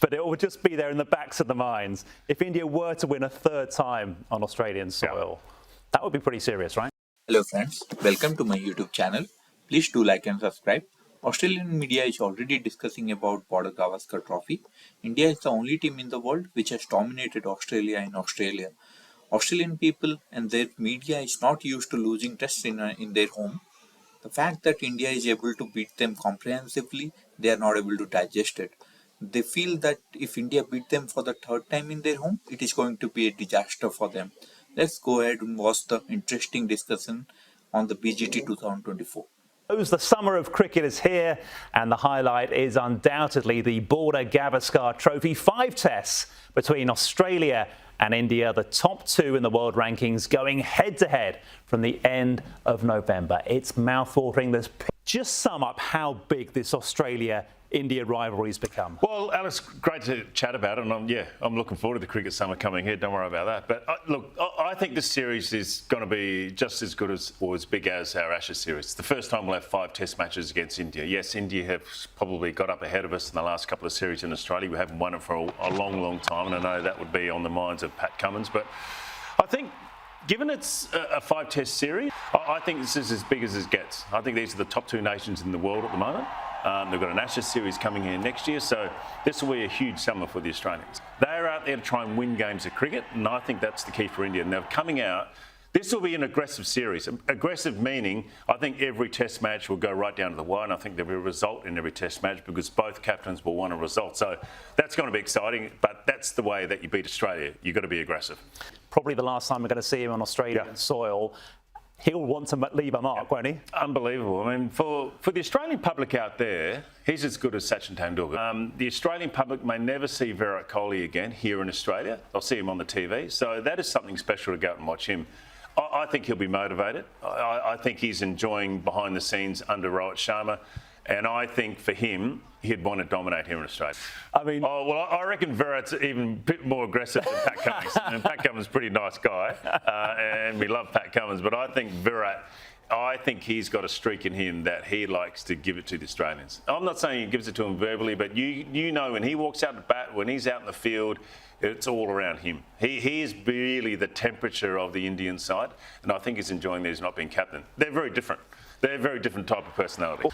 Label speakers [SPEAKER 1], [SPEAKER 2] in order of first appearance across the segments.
[SPEAKER 1] but it will just be there in the backs of the minds. If India were to win a third time on Australian soil, that would be pretty serious, right?
[SPEAKER 2] Hello friends, welcome to my YouTube channel. Please do like and subscribe. Australian media is already discussing about Border Gavaskar Trophy. India is the only team in the world which has dominated Australia in Australia. Australian people and their media is not used to losing tests in their home. The fact that India is able to beat them comprehensively, they are not able to digest it. They feel that if India beat them for the third time in their home, it is going to be a disaster for them. Let's go ahead and watch the interesting discussion on the BGT 2024.
[SPEAKER 1] The summer of cricket is here, and the highlight is undoubtedly the Border Gavaskar Trophy. 5 tests between Australia and India, the top 2 in the world rankings, going head-to-head from the end of November. It's mouth-watering. Just sum up how big this Australia-India rivalry's become.
[SPEAKER 3] Well, Alex, great to chat about it, and I'm looking forward to the cricket summer coming here. Don't worry about that. But look, I think this series is going to be just as good as or as big as our Ashes series. It's the first time we'll have 5 test matches against India. Yes, India have probably got up ahead of us in the last couple of series in Australia. We haven't won it for a long, long time, and I know that would be on the minds of Pat Cummins. But I think, given it's a 5 test series, I think this is as big as it gets. I think these are the top 2 nations in the world at the moment. They've got an Ashes series coming here next year, so this will be a huge summer for the Australians. They're out there to try and win games of cricket, and I think that's the key for India. Now, coming out, this will be an aggressive series. Aggressive meaning, I think every test match will go right down to the wire, and I think there'll be a result in every test match because both captains will want a result. So that's going to be exciting, but that's the way that you beat Australia. You've got to be aggressive.
[SPEAKER 1] Probably the last time we're going to see him on Australian soil. He'll want to leave a mark, won't he?
[SPEAKER 3] Unbelievable. I mean, for the Australian public out there, he's as good as Sachin Tendulkar. The Australian public may never see Virat Kohli again here in Australia. They'll see him on the TV. So that is something special to go out and watch him. I think he'll be motivated. I think he's enjoying behind the scenes under Rohit Sharma. And I think for him, he'd want to dominate here in Australia. I mean, I reckon Virat's even a bit more aggressive than Pat Cummins. And Pat Cummins is a pretty nice guy, and we love Pat Cummins. But I think Virat, I think he's got a streak in him that he likes to give it to the Australians. I'm not saying he gives it to them verbally, but you know when he walks out to bat, when he's out in the field, it's all around him. He is really the temperature of the Indian side, and I think he's enjoying that he's not being captain. They're very different. They're a very different type of personality.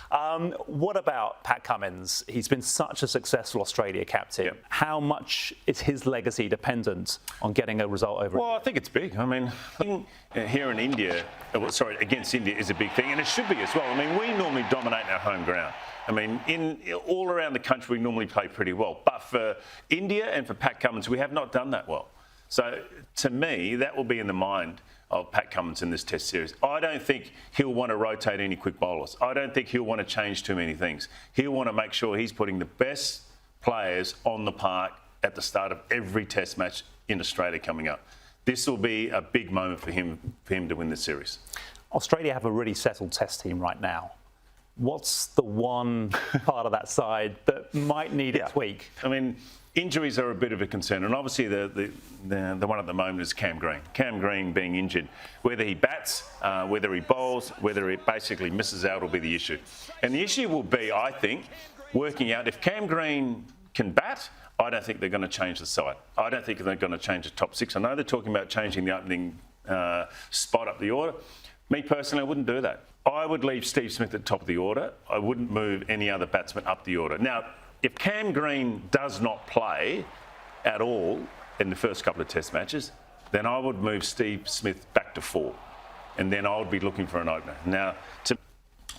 [SPEAKER 1] What about Pat Cummins? He's been such a successful Australia captain. Yep. How much is his legacy dependent on getting a result over?
[SPEAKER 3] Well, I think it's big. I mean, here in India, against India is a big thing, and it should be as well. I mean, we normally dominate our home ground. I mean, all around the country, we normally play pretty well. But for India and for Pat Cummins, we have not done that well. So, to me, that will be in the mind of Pat Cummins in this test series. I don't think he'll want to rotate any quick bowlers. I don't think he'll want to change too many things. He'll want to make sure he's putting the best players on the park at the start of every test match in Australia coming up. This will be a big moment for him to win this series.
[SPEAKER 1] Australia have a really settled test team right now. What's the one part of that side that might need a tweak?
[SPEAKER 3] I mean, injuries are a bit of a concern, and obviously the one at the moment is Cam Green. Cam Green being injured, whether he bats, whether he bowls, whether he basically misses out will be the issue. And the issue will be, I think, working out if Cam Green can bat. I don't think they're going to change the side. I don't think they're going to change the top 6. I know they're talking about changing the opening spot up the order. Me personally, I wouldn't do that. I would leave Steve Smith at the top of the order. I wouldn't move any other batsman up the order. Now, if Cam Green does not play at all in the first couple of test matches, then I would move Steve Smith back to 4. And then I would be looking for an opener. Now,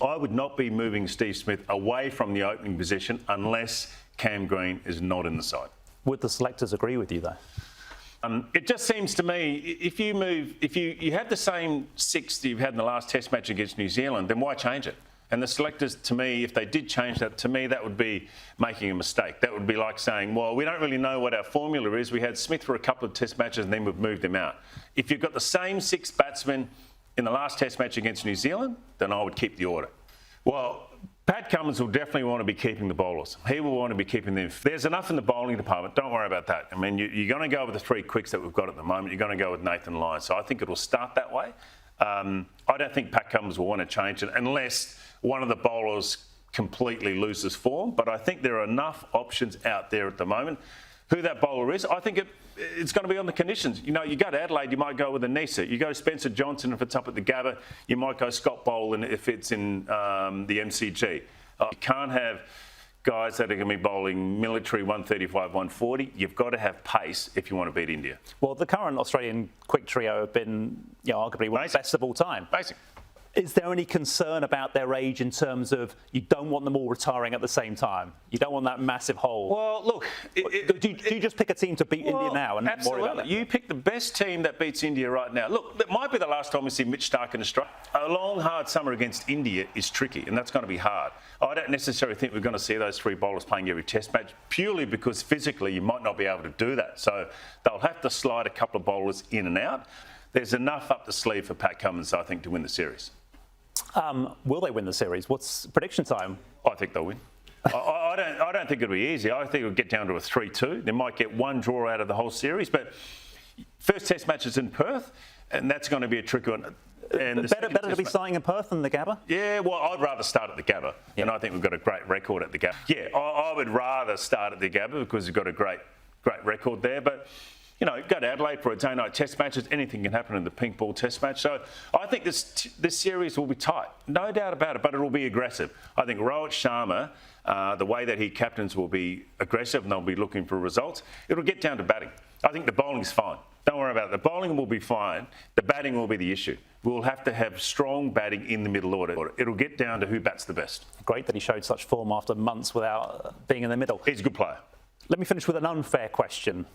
[SPEAKER 3] I would not be moving Steve Smith away from the opening position unless Cam Green is not in the side.
[SPEAKER 1] Would the selectors agree with you, though?
[SPEAKER 3] It just seems to me, if you have the same 6 that you've had in the last test match against New Zealand, then why change it? And the selectors, to me, if they did change that, to me, that would be making a mistake. That would be like saying, well, we don't really know what our formula is. We had Smith for a couple of test matches and then we've moved him out. If you've got the same 6 batsmen in the last test match against New Zealand, then I would keep the order. Well, Pat Cummins will definitely want to be keeping the bowlers. He will want to be keeping them. There's enough in the bowling department. Don't worry about that. I mean, you're going to go with the 3 quicks that we've got at the moment. You're going to go with Nathan Lyon. So I think it will start that way. I don't think Pat Cummins will want to change it unless one of the bowlers completely loses form, but I think there are enough options out there at the moment. Who that bowler is, I think it's going to be on the conditions. You know, you go to Adelaide, you might go with Anisa. You go to Spencer Johnson if it's up at the Gabba. You might go Scott Boland if it's in the MCG. You can't have guys that are going to be bowling military 135, 140. You've got to have pace if you want to beat India.
[SPEAKER 1] Well, the current Australian quick trio have been, arguably one of the best of all time.
[SPEAKER 3] Basic.
[SPEAKER 1] Is there any concern about their age in terms of you don't want them all retiring at the same time? You don't want that massive hole.
[SPEAKER 3] Well, look.
[SPEAKER 1] Do you just pick a team to beat India now and not worry about that?
[SPEAKER 3] You pick the best team that beats India right now. Look, it might be the last time we see Mitch Starc in Australia. A long, hard summer against India is tricky, and that's going to be hard. I don't necessarily think we're going to see those three bowlers playing every test match, purely because physically you might not be able to do that. So they'll have to slide a couple of bowlers in and out. There's enough up the sleeve for Pat Cummins, I think, to win the series.
[SPEAKER 1] Will they win the series? What's prediction time?
[SPEAKER 3] I think they'll win. I don't think it'll be easy. I think it'll get down to a 3-2. They might get one draw out of the whole series, but first test match is in Perth, and that's going to be a tricky one. And
[SPEAKER 1] better to be starting in Perth than the Gabba?
[SPEAKER 3] Yeah, well, I'd rather start at the Gabba, and I think we've got a great record at the Gabba. Yeah, I would rather start at the Gabba because we've got a great record there, but you know, go to Adelaide for a day-night test matches. Anything can happen in the pink ball test match. So I think this series will be tight, no doubt about it, but it will be aggressive. I think Rohitsharma, the way that he captains, will be aggressive and they'll be looking for results. It'll get down to batting. I think the bowling's fine. Don't worry about it. The bowling will be fine. The batting will be the issue. We'll have to have strong batting in the middle order. It'll get down to who bats the best.
[SPEAKER 1] Great that he showed such form after months without being in the middle.
[SPEAKER 3] He's a good player.
[SPEAKER 1] Let me finish with an unfair question,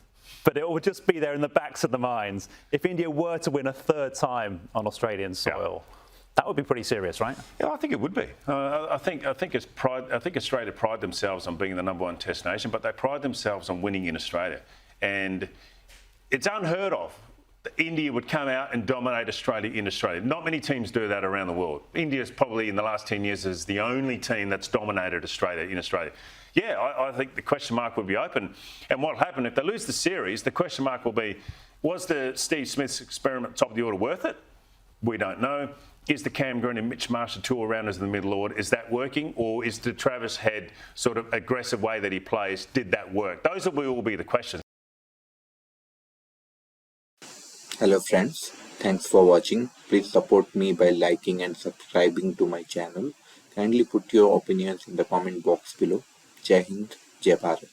[SPEAKER 1] but it will just be there in the backs of the minds. If India were to win a third time on Australian soil, that would be pretty serious, right?
[SPEAKER 3] Yeah, I think it would be. I think Australia pride themselves on being the #1 Test nation, but they pride themselves on winning in Australia, and it's unheard of that India would come out and dominate Australia in Australia. Not many teams do that around the world. India's probably in the last 10 years is the only team that's dominated Australia in Australia. Yeah, I think the question mark would be open. And what will happen if they lose the series, the question mark will be, was the Steve Smith's experiment top of the order worth it? We don't know. Is the Cam Green and Mitch Marsh two all-rounders in the middle order, is that working? Or is the Travis Head sort of aggressive way that he plays, did that work? Those will all be the questions.
[SPEAKER 2] Hello friends, thanks for watching. Please support me by liking and subscribing to my channel. Kindly put your opinions in the comment box below. Jai Hind, Jai Bharat.